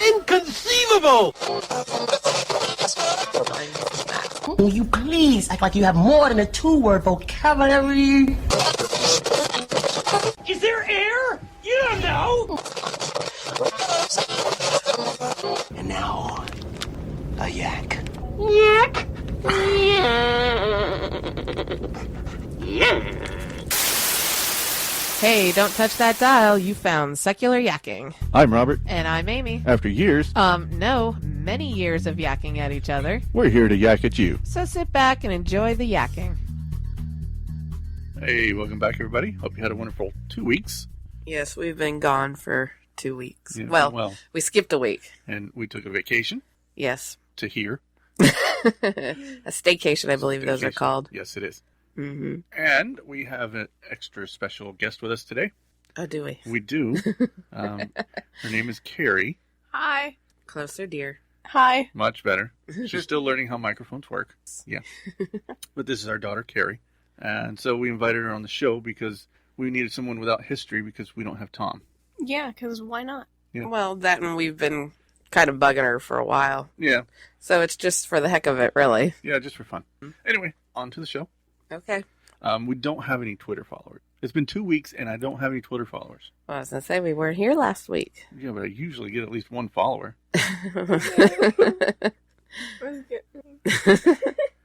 Inconceivable! Will you please act like you have more than a two-word vocabulary? Is there air? You don't know! And now, a yak. Yak! Hey, don't touch that dial. You found Secular Yakking. I'm Robert. And I'm Amy. After years, No, many years of yakking at each other. we're here to yak at you. So sit back and enjoy the yakking. Hey, welcome back, everybody. Hope you had a wonderful 2 weeks. Yes, we've been gone for 2 weeks. Yeah, well, we skipped a week. And we took a vacation Yes. to here. A staycation, I believe those are called. Yes, it is. Mm-hmm. And we have an extra special guest with us today. Oh, do we? We do. Her name is Kerri. Hi. Closer, dear. Hi. Much better. She's still learning how microphones work. Yeah. But this is our daughter, Kerri. And so we invited her on the show because we needed someone without history because we don't have Tom. Yeah, because why not? Yeah. Well, that and we've been kind of bugging her for a while. Yeah. So it's just for the heck of it, really. Yeah, just for fun. Anyway, on to the show. Okay. We don't have any Twitter followers. It's been 2 weeks and I don't have any Twitter followers. Well, I was going to say, we weren't here last week. Yeah, but I usually get at least one follower.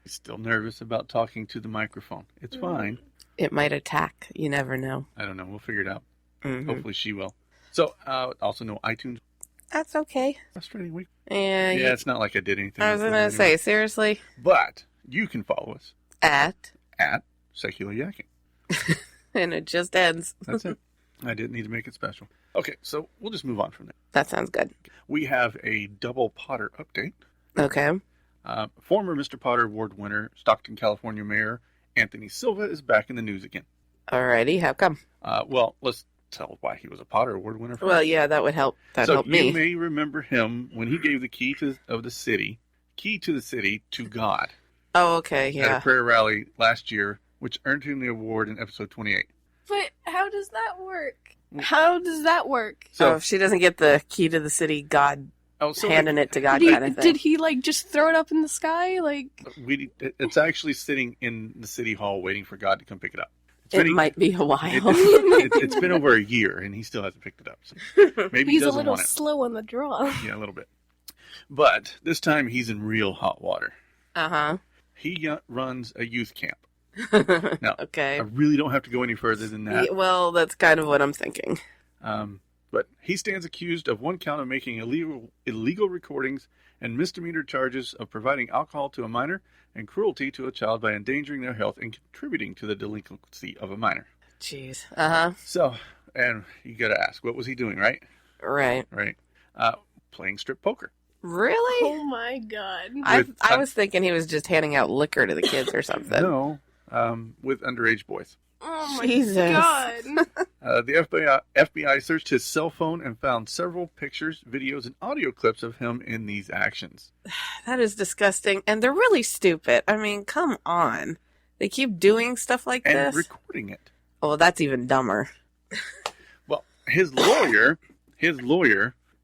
Still nervous about talking to the microphone. It's fine. It might attack. You never know. I don't know. We'll figure it out. Mm-hmm. Hopefully she will. So, also no iTunes. That's okay. Frustrating week. Yeah, Yeah, it's not like I did anything. I was going to anyway. say, seriously? But you can follow us At Secular Yakking. and it just ends. That's it. I didn't need to make it special. Okay, so we'll just move on from there. That sounds good. We have a double Potter update. Okay. Former Mr. Potter Award winner, Stockton, California Mayor Anthony Silva is back in the news again. Alrighty, how come? Well, let's tell why he was a Potter Award winner. Well, yeah, that would help. That'd help me. You may remember him when he gave the key to the city to God. Oh, okay, yeah. At a prayer rally last year, which earned him the award in episode 28. But how does that work? How does that work? So if she doesn't get the key to the city, God handing it to God kind of thing. Did he just throw it up in the sky? It's actually sitting in the city hall waiting for God to come pick it up. It might be a while. It's been over a year and he still hasn't picked it up. So maybe he's he doesn't a little want it. slow on the draw. Yeah, a little bit. But this time he's in real hot water. Uh-huh. He runs a youth camp. Now, okay. I really don't have to go any further than that. Well, that's kind of what I'm thinking. But he stands accused of one count of making illegal recordings and misdemeanor charges of providing alcohol to a minor and cruelty to a child by endangering their health and contributing to the delinquency of a minor. Jeez. Uh-huh. So, and you got to ask, what was he doing, right? Right. Right. Playing strip poker. Really? Oh my God. I was thinking he was just handing out liquor to the kids or something. No, with underage boys. Oh my Jesus. God. The FBI searched his cell phone and found several pictures, videos, and audio clips of him in these actions. That is disgusting. And they're really stupid. I mean, come on. They keep doing stuff like and this. And recording it. Oh, that's even dumber. Well, his lawyer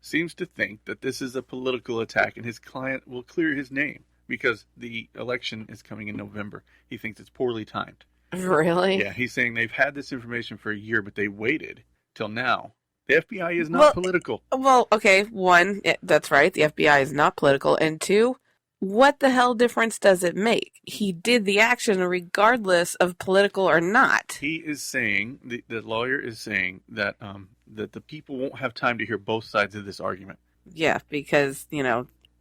seems to think that this is a political attack and his client will clear his name because the election is coming in November. He thinks it's poorly timed. Really? Yeah, he's saying they've had this information for a year, but they waited till now. The FBI is not political. Well, okay, one, that's right, the FBI is not political, and two, what the hell difference does it make? He did the action regardless of political or not. He is saying, the lawyer is saying that that the people won't have time to hear both sides of this argument. Yeah, because,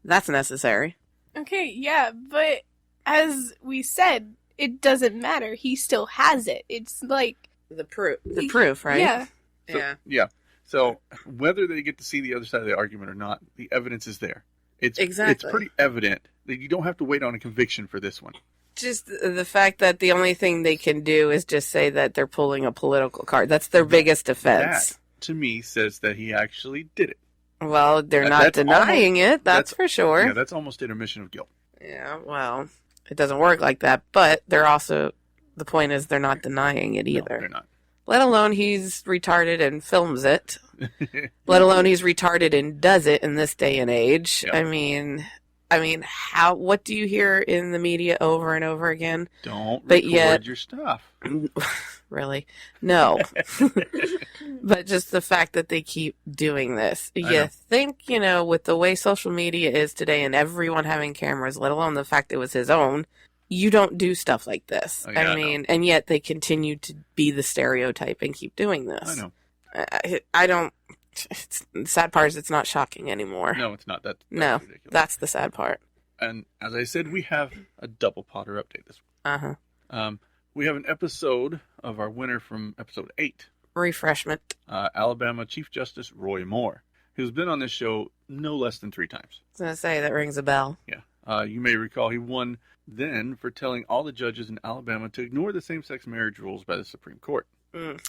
that's necessary. Okay, yeah, but as we said, it doesn't matter. He still has it. It's like the proof, right? Yeah. Yeah. So whether they get to see the other side of the argument or not, the evidence is there. It's pretty evident that you don't have to wait on a conviction for this one. Just the fact that the only thing they can do is just say that they're pulling a political card. That's their biggest offense. That, to me, says that he actually did it. Well, they're not denying it. That's for sure. Yeah, that's almost an admission of guilt. Yeah, well, it doesn't work like that. But they're also, the point is they're not denying it either. No, they're not. Let alone he's retarded and films it. Let alone he's retarded and does it in this day and age. Yep. I mean, how? What do you hear in the media over and over again? Don't But record yet- your stuff. Really? No. But just the fact that they keep doing this. You know. think, with the way social media is today and everyone having cameras, let alone the fact it was his own, you don't do stuff like this. Oh, yeah, I mean, and yet they continue to be the stereotype and keep doing this. I know. I don't. The sad part is it's not shocking anymore. No, it's not. That's No, ridiculous. that's the sad part. And as I said, we have a double Potter update this week. Uh-huh. We have an episode of our winner from episode 8, Refreshment. Alabama Chief Justice Roy Moore, who's been on this show no less than 3 times. I was going to say, that rings a bell. Yeah. You may recall he won then for telling all the judges in Alabama to ignore the same-sex marriage rules by the Supreme Court.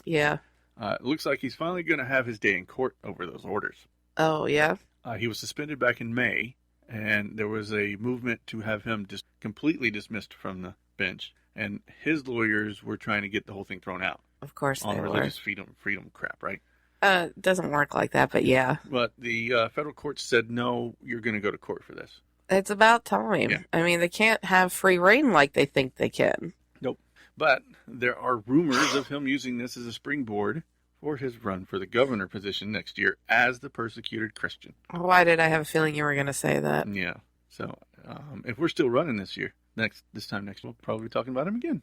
Yeah. It looks like he's finally going to have his day in court over those orders. Oh, yeah? He was suspended back in May, and there was a movement to have him completely dismissed from the bench. And his lawyers were trying to get the whole thing thrown out Of course on they were. religious freedom crap, right? It doesn't work like that, but yeah. But the federal court said, no, you're going to go to court for this. It's about time. Yeah. I mean, they can't have free reign like they think they can. Nope. But there are rumors of him using this as a springboard for his run for the governor position next year as the persecuted Christian. Why did I have a feeling you were going to say that? Yeah. So if we're still running this year, this time next, we'll probably be talking about him again.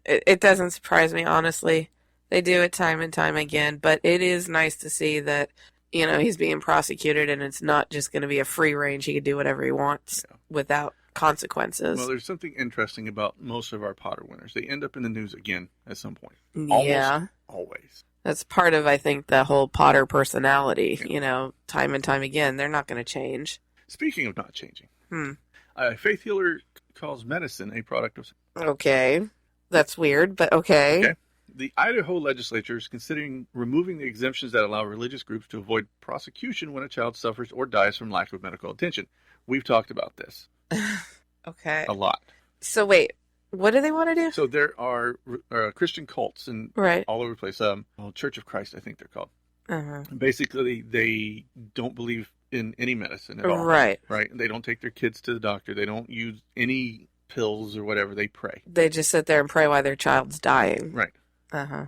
It doesn't surprise me, honestly. They do it time and time again, but it is nice to see that, he's being prosecuted and it's not just going to be a free range. He can do whatever he wants without consequences. Well, there's something interesting about most of our Potter winners. They end up in the news again at some point. Yeah. Always. That's part of, I think, the whole Potter personality, time and time again. They're not going to change. Speaking of not changing, a faith healer calls medicine a product of... Okay. That's weird, but okay. Okay. The Idaho legislature is considering removing the exemptions that allow religious groups to avoid prosecution when a child suffers or dies from lack of medical attention. We've talked about this Okay. a lot. So wait, what do they want to do? So there are Christian cults and Right. all over the place. Church of Christ, I think they're called. Uh-huh. Basically, they don't believe in any medicine at all. Right. Right. They don't take their kids to the doctor. They don't use any pills or whatever. They pray. They just sit there and pray while their child's dying. Right. Uh-huh.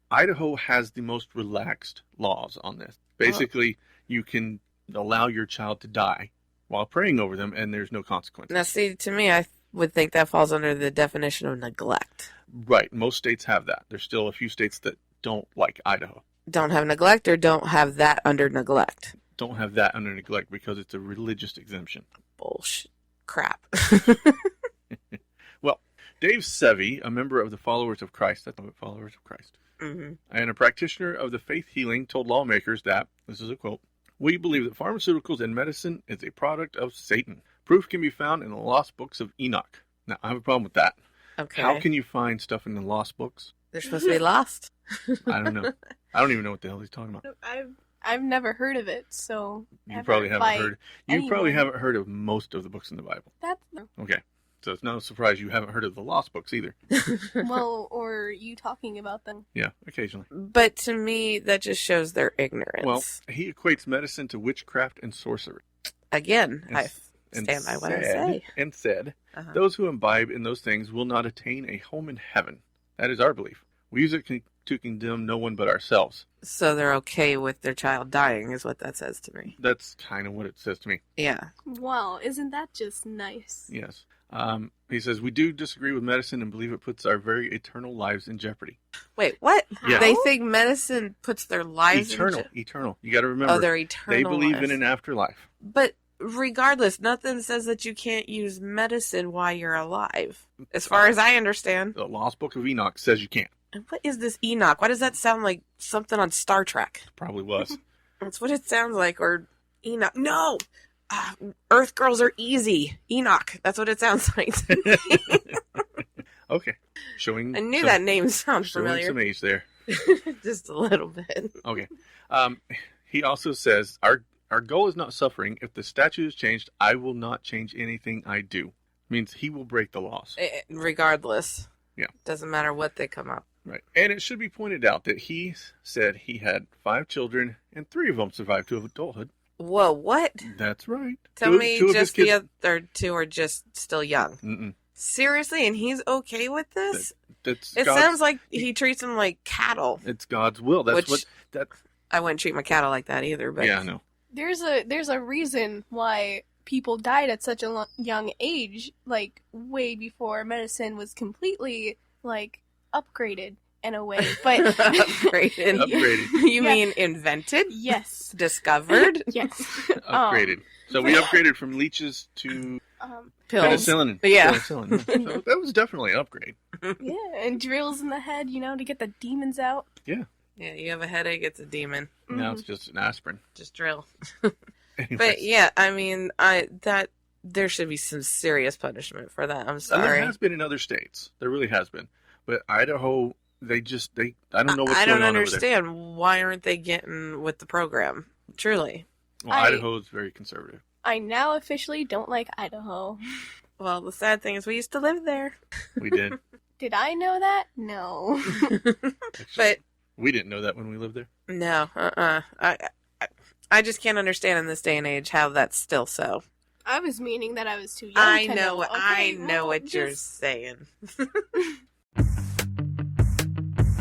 Idaho has the most relaxed laws on this. Basically, you can allow your child to die while praying over them, and there's no consequences. Now, see, to me, I would think that falls under the definition of neglect. Right. Most states have that. There's still a few states that don't, like Idaho. Don't have neglect or don't have that under neglect? Don't have that under neglect because it's a religious exemption. Bullshit. Crap. Well, Dave Sevey, a member of the Followers of Christ, that's what Followers of Christ, and a practitioner of the faith healing, told lawmakers that, this is a quote, "We believe that pharmaceuticals and medicine is a product of Satan. Proof can be found in the lost books of Enoch." Now, I have a problem with that. Okay. How can you find stuff in the lost books? They're supposed to be lost? I don't know. I don't even know what the hell he's talking about. I've never heard of it, so You probably haven't heard. You probably anyone. haven't heard of most of the books in the Bible. that's Okay. So it's no surprise you haven't heard of the lost books either. well, or you talking about them. Yeah, occasionally. But to me, that just shows their ignorance. Well, he equates medicine to witchcraft and sorcery. Again, And I stand by what I say. And said, Uh-huh. those who imbibe in those things will not attain a home in heaven. That is our belief. We use it to condemn no one but ourselves. So they're okay with their child dying, is what that says to me. That's kind of what it says to me. Yeah. Well, isn't that just nice? Yes. He says, we do disagree with medicine and believe it puts our very eternal lives in jeopardy. Wait, what? Yeah. They think medicine puts their lives Eternal. in Eternal. You got to remember. Oh, they're eternal They believe lives. in an afterlife. But regardless, nothing says that you can't use medicine while you're alive. As far as I understand. The Lost Book of Enoch says you can't. And what is this Enoch? Why does that sound like something on Star Trek? Probably was. That's what it sounds like. Or Enoch. No! Earth girls are easy. Enoch. That's what it sounds like to me. Okay. Showing. I knew that name sounds showing familiar. some age there. Just a little bit. Okay. He also says, our goal is not suffering. If the statute is changed, I will not change anything I do. Means he will break the laws. Regardless. Yeah. Doesn't matter what they come up. Right. And it should be pointed out that he said he had 5 children and 3 of them survived to adulthood. Whoa, what? That's right. Tell me two of his just the kids- other 2 are just still young. Mm-mm. Seriously? And he's okay with this? That's It sounds like he treats them like cattle. It's God's will. That's I wouldn't treat my cattle like that either. But Yeah, I know. There's a reason why people died at such a young age, like way before medicine was completely like upgraded in a way. But Upgraded. Upgraded. You Yeah. mean invented? yes, Discovered? yes, Upgraded. So we upgraded from leeches to Pills. penicillin. Yeah. Penicillin. So that was definitely an upgrade. yeah, and drills in the head, to get the demons out. Yeah, you have a headache, it's a demon. Now it's just an aspirin. Just drill. Anyways. But yeah, I mean, there should be some serious punishment for that. I'm And sorry. there has been in other states. There really has been. But Idaho, I don't know what's I going don't on over there. understand. Why aren't they getting with the program? Truly. Well, Idaho is very conservative. I now officially don't like Idaho. Well, the sad thing is we used to live there. We did. Did I know that? No. But We didn't know that when we lived there. no, I just can't understand in this day and age how that's still so. I was meaning that I was too young I to know, know. I Okay, know well, what you're just- saying.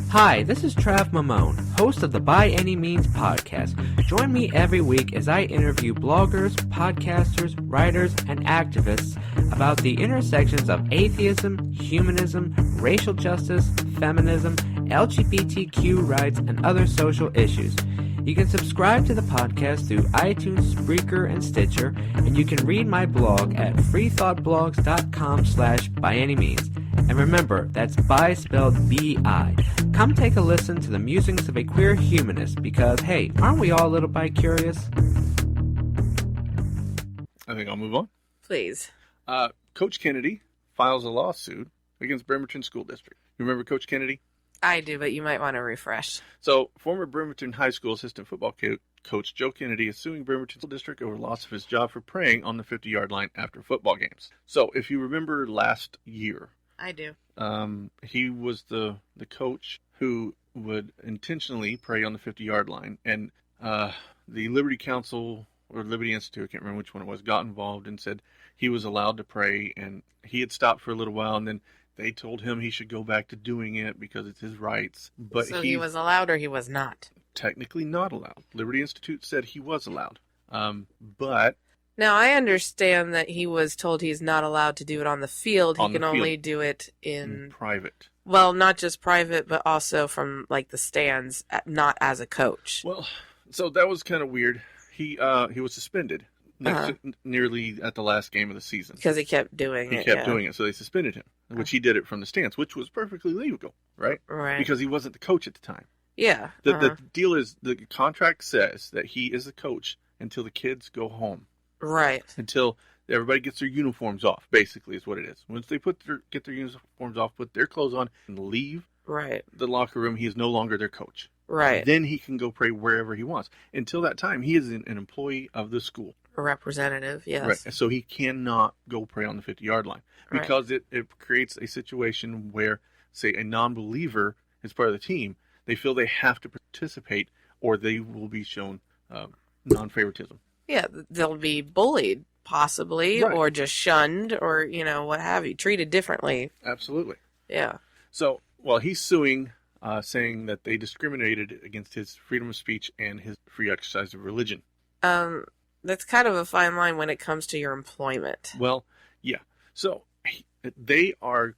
Hi, this is Trav Mamone, host of the By Any Means podcast. Join me every week as I interview bloggers, podcasters, writers, and activists about the intersections of atheism, humanism, racial justice, feminism, LGBTQ rights, and other social issues. You can subscribe to the podcast through iTunes, Spreaker, and Stitcher, and you can read my blog at freethoughtblogs.com/byanymeans. And remember, that's bi spelled B-I. Come take a listen to the musings of a queer humanist because, hey, aren't we all a little bi-curious? I think I'll move on. Please. Coach Kennedy files a lawsuit against Bremerton School District. You remember Coach Kennedy? I do, but you might want to refresh. So, former Bremerton High School assistant football coach Joe Kennedy is suing Bremerton School District over loss of his job for praying on the 50-yard line after football games. So, if you remember last year, I do. he was the coach who would intentionally pray on the 50-yard line. And the Liberty Council or Liberty Institute, I can't remember which one it was, got involved and said he was allowed to pray. And he had stopped for a little while, and then they told him he should go back to doing it because it's his rights. But So he was allowed or he was not? technically not allowed. Liberty Institute said he was allowed. But Now, I understand that he was told he's not allowed to do it on the field. He On the can only field. do it in in, private. well, not just private, but also from, like, the stands, not as a coach. Well, so that was kind of weird. He was suspended nearly at the last game of the season. Because he kept doing He it. kept yeah. doing it, so they suspended him, which he did it from the stands, which was perfectly legal, right? Right. Because he wasn't the coach at the time. yeah. The deal is the contract says that he is the coach until the kids go home, Right. until everybody gets their uniforms off, basically is what it is. Once they get their uniforms off, put their clothes on, and leave Right. the locker room, he is no longer their coach. Right. Then he can go pray wherever he wants. Until that time, he is an employee of the school. A representative, yes. Right. So he cannot go pray on the 50-yard line Right. because it creates a situation where, say, a non-believer is part of the team. They feel they have to participate or they will be shown non-favoritism. Yeah, they'll be bullied, possibly, Right. or just shunned, or, what have you, treated differently. Absolutely. Yeah. So, he's suing, saying that they discriminated against his freedom of speech and his free exercise of religion. That's kind of a fine line when it comes to your employment. Well, yeah. So they are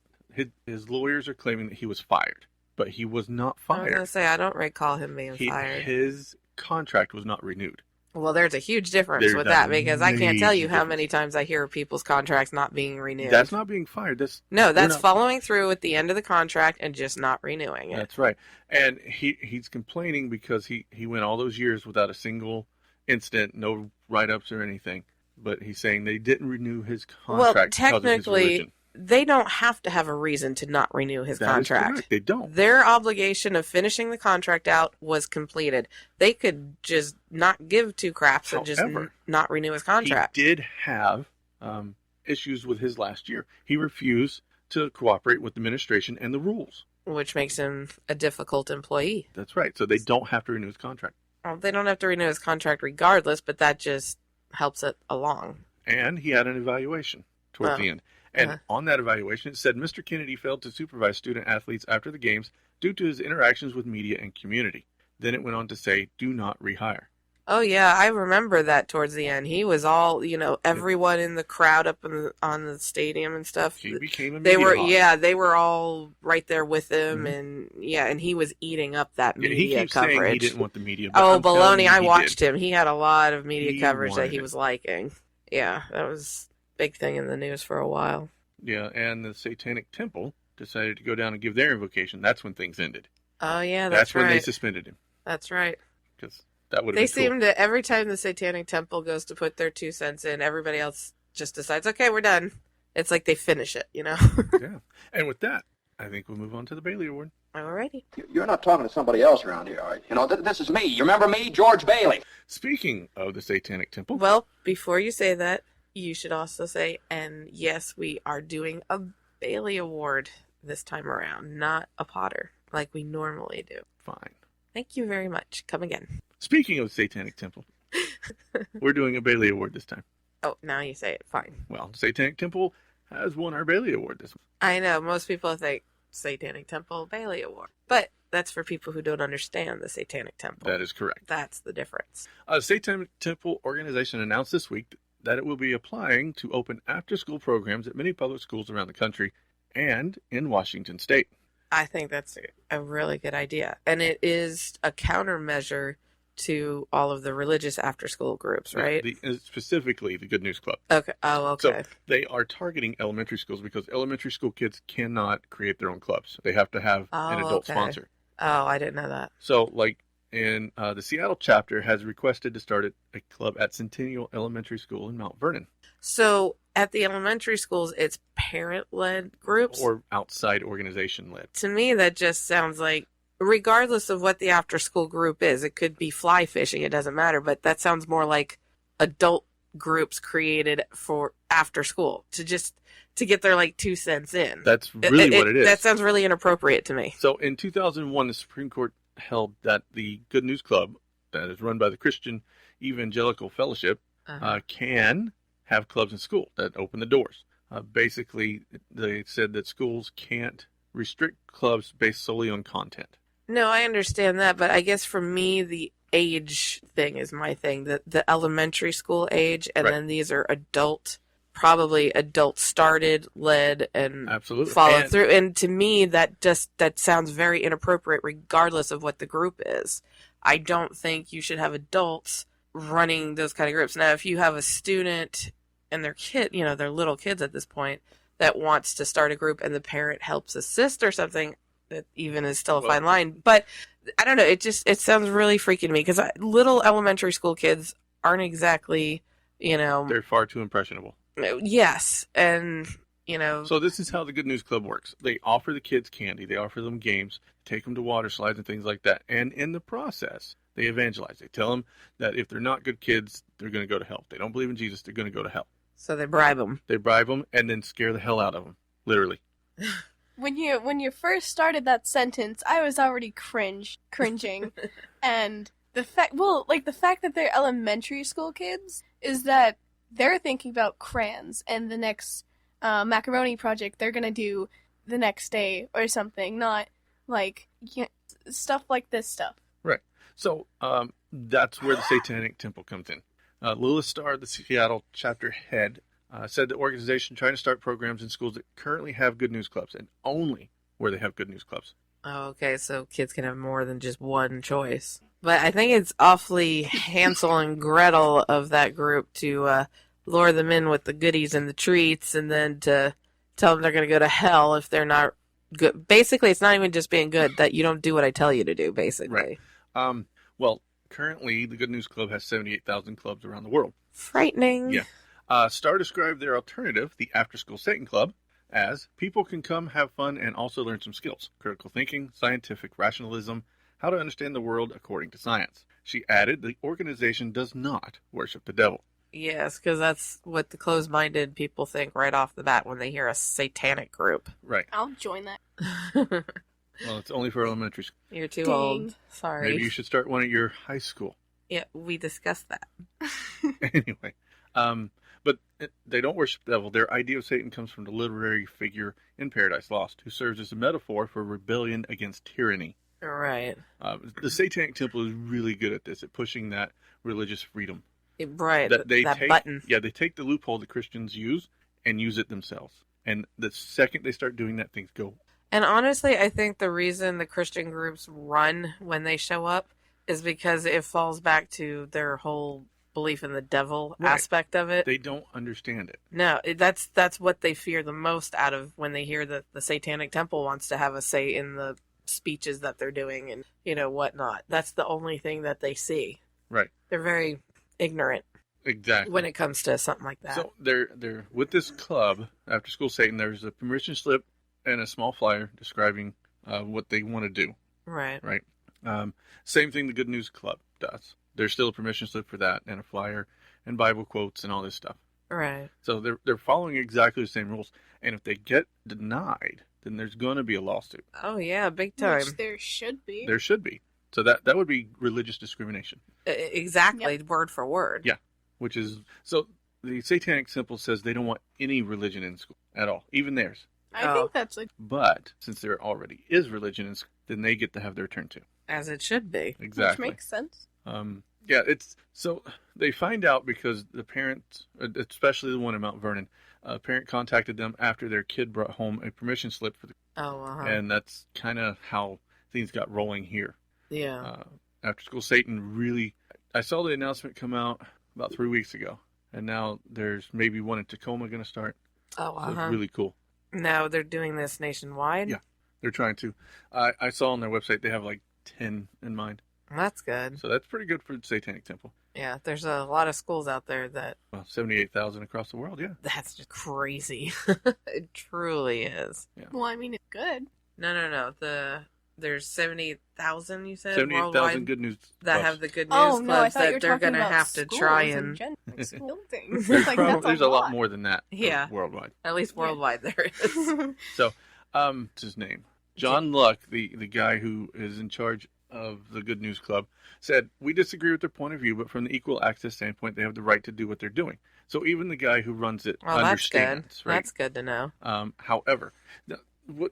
his lawyers are claiming that he was fired, but he was not I was fired. going to say, I don't recall him being fired. His contract was not renewed. Well, there's a huge difference There's with a that, because I can't tell you major how difference. many times I hear of people's contracts not being renewed. That's not being fired. That's not- following through at the end of the contract and just not renewing it. That's right. And he's complaining because he went all those years without a single incident, no write-ups or anything. But he's saying they didn't renew his Well, contract because of his technically, religion. they don't have to have a reason to not renew his That is contract. correct. They don't. Their obligation of finishing the contract out was completed. They could just not give two craps and just However, not renew his contract. He did have issues with his last year. He refused to cooperate with the administration and the rules. Which makes him a difficult employee. That's right. So they don't have to renew his contract. Well, they don't have to renew his contract regardless, but that just helps it along. And he had an evaluation towards the end. And on that evaluation, it said Mr. Kennedy failed to supervise student athletes after the games due to his interactions with media and community. Then it went on to say, do not rehire. Oh, yeah, I remember that towards the end. He was all, everyone in the crowd up on the stadium and stuff. He became a They media were, hawk. they were all right there with him, and he was eating up that media he keeps coverage. saying he didn't want the media. But Oh, I'm telling baloney! you, I he watched did. him. He had a lot of media He coverage that wanted he it. was liking. Yeah, that was a big thing in the news for a while. Yeah, and the Satanic Temple decided to go down and give their invocation. That's when things ended. Oh, yeah, That's when they right. suspended him. That's right. Because that would have They been cool. seem to, every time the Satanic Temple goes to put their 2 cents in, everybody else just decides, okay, we're done. It's like they finish it, Yeah. And with that, I think we'll move on to the Bailey Award. Alrighty. You're not talking to somebody else around here, all right? This is me. You remember me, George Bailey? Speaking of the Satanic Temple, Well, before you say that, you should also say, and yes, we are doing a Bailey Award this time around, not a Potter, like we normally do. fine. Thank you very much. Come again. Speaking of the Satanic Temple, we're doing a Bailey Award this time. Oh, now you say it. Fine. Well, Satanic Temple has won our Bailey Award this month. I know, most people think Satanic Temple Bailey Award, but that's for people who don't understand the Satanic Temple. That is correct. That's the difference. Satanic Temple organization announced this week that it will be applying to open after-school programs at many public schools around the country and in Washington State. I think that's a really good idea. And it is a countermeasure to all of the religious after-school groups, right? Specifically, the Good News Club. Okay. Oh, okay. So they are targeting elementary schools because elementary school kids cannot create their own clubs. They have to have an adult sponsor. Oh, I didn't know that. So, like, in the Seattle chapter has requested to start a club at Centennial Elementary School in Mount Vernon. So at the elementary schools, it's parent-led groups? Or outside organization-led. To me, that just sounds like, regardless of what the after-school group is, it could be fly fishing, it doesn't matter, but that sounds more like adult groups created for after school to get their, 2 cents in. That's really what it is. That sounds really inappropriate to me. So in 2001, the Supreme Court held that the Good News Club, that is run by the Christian Evangelical Fellowship, can have clubs in school that open the doors. Basically, they said that schools can't restrict clubs based solely on content. No, I understand that, but I guess for me, the age thing is my thing. The elementary school age, and Right. then these are probably adult started, led, and Absolutely. followed through. And to me, that sounds very inappropriate, regardless of what the group is. I don't think you should have adults running those kind of groups. Now, if you have a student and their kid, they're little kids at this point, that wants to start a group and the parent helps assist or something, that even is still a fine line. But I don't know. It sounds really freaking to me because little elementary school kids aren't exactly, They're far too impressionable. Yes. And, So this is how the Good News Club works. They offer the kids candy. They offer them games, take them to water slides and things like that. And in the process, they evangelize. They tell them that if they're not good kids, they're going to go to hell. If they don't believe in Jesus, they're going to go to hell. so they bribe them. They bribe them and then scare the hell out of them, literally. When you first started that sentence, I was already cringing, and the fact that they're elementary school kids is that they're thinking about crayons and the next macaroni project they're gonna do the next day or something, not stuff like this stuff. Right. So that's where the Satanic Temple comes in. Lewis Starr, the Seattle chapter head, said the organization trying to start programs in schools that currently have Good News Clubs and only where they have Good News Clubs. Oh, okay, so kids can have more than just one choice. But I think it's awfully Hansel and Gretel of that group to lure them in with the goodies and the treats and then to tell them they're going to go to hell if they're not good. Basically, it's not even just being good, that you don't do what I tell you to do, basically. Right. Well, currently the Good News Club has 78,000 clubs around the world. Frightening. Yeah. Starr described their alternative, the After School Satan Club, as people can come have fun and also learn some skills: critical thinking, scientific rationalism, how to understand the world according to science. She added the organization does not worship the devil. Yes, because that's what the closed-minded people think right off the bat when they hear a satanic group. Right. I'll join that. Well, it's only for elementary school. You're too Dang. old. Sorry. Maybe you should start one at your high school. Yeah, we discussed that. Anyway, but they don't worship the devil. Their idea of Satan comes from the literary figure in Paradise Lost, who serves as a metaphor for rebellion against tyranny. Right. The Satanic Temple is really good at this, at pushing that religious freedom. Right. That they that take, button. Yeah, they take the loophole that Christians use and use it themselves. And the second they start doing that, things go. And honestly, I think the reason the Christian groups run when they show up is because it falls back to their whole belief in the devil Right. aspect of it. They don't understand it. No, that's what they fear the most out of when they hear that the Satanic Temple wants to have a say in the speeches that they're doing and, whatnot. That's the only thing that they see. Right. They're very ignorant Exactly. when it comes to something like that. So they're with this club, After School Satan, there's a permission slip and a small flyer describing what they want to do. Right. Right. Same thing the Good News Club does. There's still a permission slip for that and a flyer and Bible quotes and all this stuff. Right. So they're following exactly the same rules. And if they get denied, then there's going to be a lawsuit. Oh, yeah, big time. Which there should be. There should be. So that would be religious discrimination. Exactly, word for word. Yeah. Which is, so the Satanic Temple says they don't want any religion in school at all, even theirs. I think that's like... But since there already is religion in school, then they get to have their turn too. As it should be. Exactly. Which makes sense. Yeah, it's so they find out because the parents, especially the one in Mount Vernon, a parent contacted them after their kid brought home a permission slip for the, and that's kind of how things got rolling here. Yeah. After School Satan really, I saw the announcement come out about 3 weeks ago, and now there's maybe one in Tacoma going to start. Oh, So it's really cool. Now they're doing this nationwide? Yeah, they're trying to. I saw on their website they have like 10 in mind. That's good. So that's pretty good for the Satanic Temple. Yeah, there's a lot of schools out there that... Well, 78,000 across the world, yeah. That's just crazy. It truly is. Yeah. Well, I mean, it's good. No. There's 70,000, you said, 78,000 worldwide Good News that clubs. have the Good News Oh, no, I clubs thought you were that they're talking going to about have to schools try in and... general, like school things. There's, Like, that's there's a lot more than that Yeah. worldwide. At least worldwide there is. So, what's his name? John Luck, the guy who is in charge of the Good News Club, said, we disagree with their point of view, but from the equal access standpoint, they have the right to do what they're doing. So even the guy who runs it Well, that's good. understands. Right? That's good to know. However,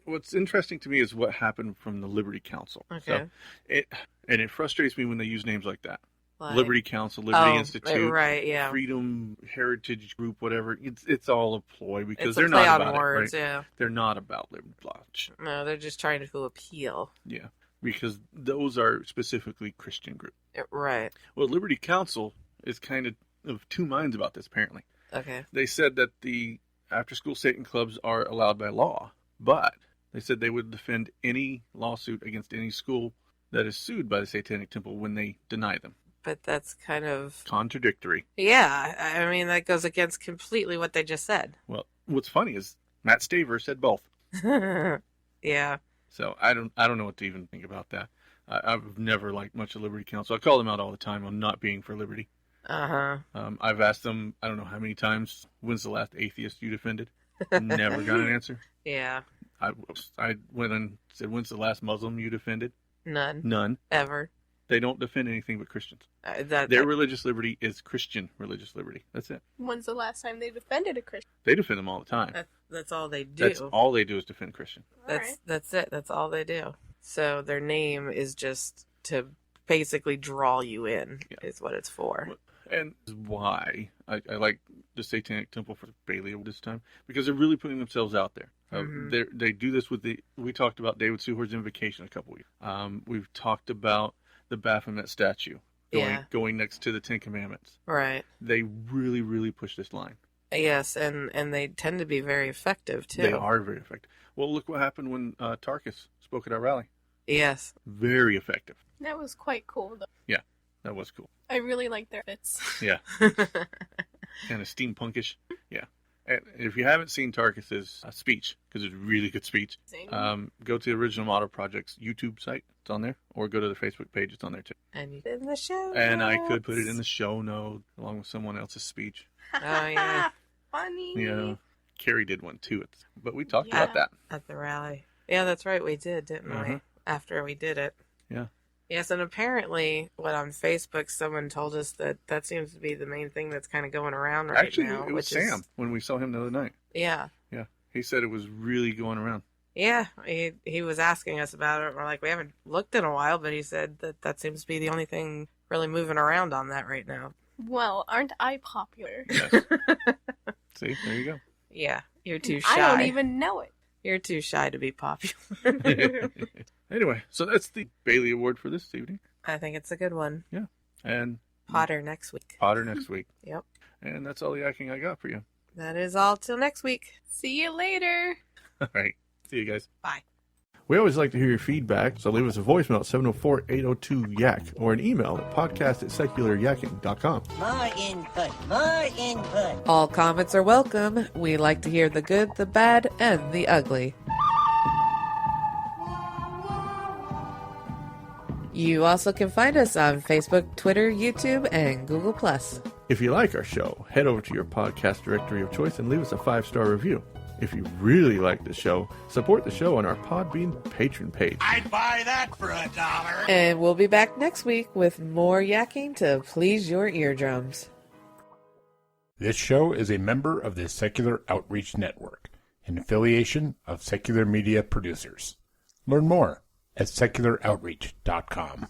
what's interesting to me is what happened from the Liberty Council. Okay. So it frustrates me when they use names like that. Like- Liberty Council, Liberty Oh, Institute, right, yeah. Freedom Heritage Group, whatever. It's all a ploy because It's a they're play not on about words, it. Right? yeah. They're not about Liberty Lodge. No, they're just trying to appeal. Yeah, because those are specifically Christian groups. Right. Well, Liberty Council is kind of two minds about this, apparently. Okay. They said that the after-school Satan clubs are allowed by law, but they said they would defend any lawsuit against any school that is sued by the Satanic Temple when they deny them. But that's kind of... Contradictory. Yeah, I mean, that goes against completely what they just said. Well, what's funny is Matt Staver said both. Yeah. So I don't know what to even think about that. I've never liked much of Liberty Council. I call them out all the time on not being for liberty. Uh-huh. I've asked them, I don't know how many times, when's the last atheist you defended? Never got an answer. Yeah. I went and said, when's the last Muslim you defended? None. None. Ever. They don't defend anything but Christians. Their Their religious liberty is Christian religious liberty. That's it. When's the last time they defended a Christian? They defend them all the time. That's all they do. That's all they do is defend Christian. That's it. That's all they do. So their name is just to basically draw you in, is what it's for. And why I like the Satanic Temple for Bailey this time, because they're really putting themselves out there. They do this with we talked about David Seward's invocation a couple weeks. We've talked about the Baphomet statue going next to the Ten Commandments. Right. They really, really push this line. Yes, and they tend to be very effective, too. They are very effective. Well, look what happened when Tarkus spoke at our rally. Yes. Very effective. That was quite cool, though. Yeah, that was cool. I really like their fits. Yeah. Kind of steampunkish. Yeah. And if you haven't seen Tarkus's speech, because it's a really good speech, go to the Original Model Project's YouTube site. It's on there. Or go to the Facebook page. It's on there, too. And you in the show And I notes. could put it in the show note along with someone else's speech. Oh, yeah. Funny. Yeah. Kerri did one, too. But we talked about that. At the rally. Yeah, that's right. We did, didn't we? Uh-huh. After we did it. Yeah. Yes, and apparently, on Facebook, someone told us that seems to be the main thing that's kind of going around right Actually, now. it was Sam when we saw him the other night. Yeah. Yeah. He said it was really going around. Yeah, he was asking us about it. We're like, we haven't looked in a while, but he said that seems to be the only thing really moving around on that right now. Well, aren't I popular? Yes. See, there you go. Yeah, you're too shy. I don't even know it. You're too shy to be popular. Anyway, so that's the Bailey Award for this evening. I think it's a good one. Yeah. And Potter next week. Potter next week. Yep. And that's all the yakking I got for you. That is all till next week. See you later. All right. See you guys. Bye. We always like to hear your feedback, so leave us a voicemail at 704-802-YAK or an email at podcast@secularyakking.com. More input. All comments are welcome. We like to hear the good, the bad, and the ugly. You also can find us on Facebook, Twitter, YouTube, and Google+. If you like our show, head over to your podcast directory of choice and leave us a 5-star review. If you really like the show, support the show on our Podbean patron page. I'd buy that for $1. And we'll be back next week with more yakking to please your eardrums. This show is a member of the Secular Outreach Network, an affiliation of Secular Media Producers. Learn more at secularoutreach.com.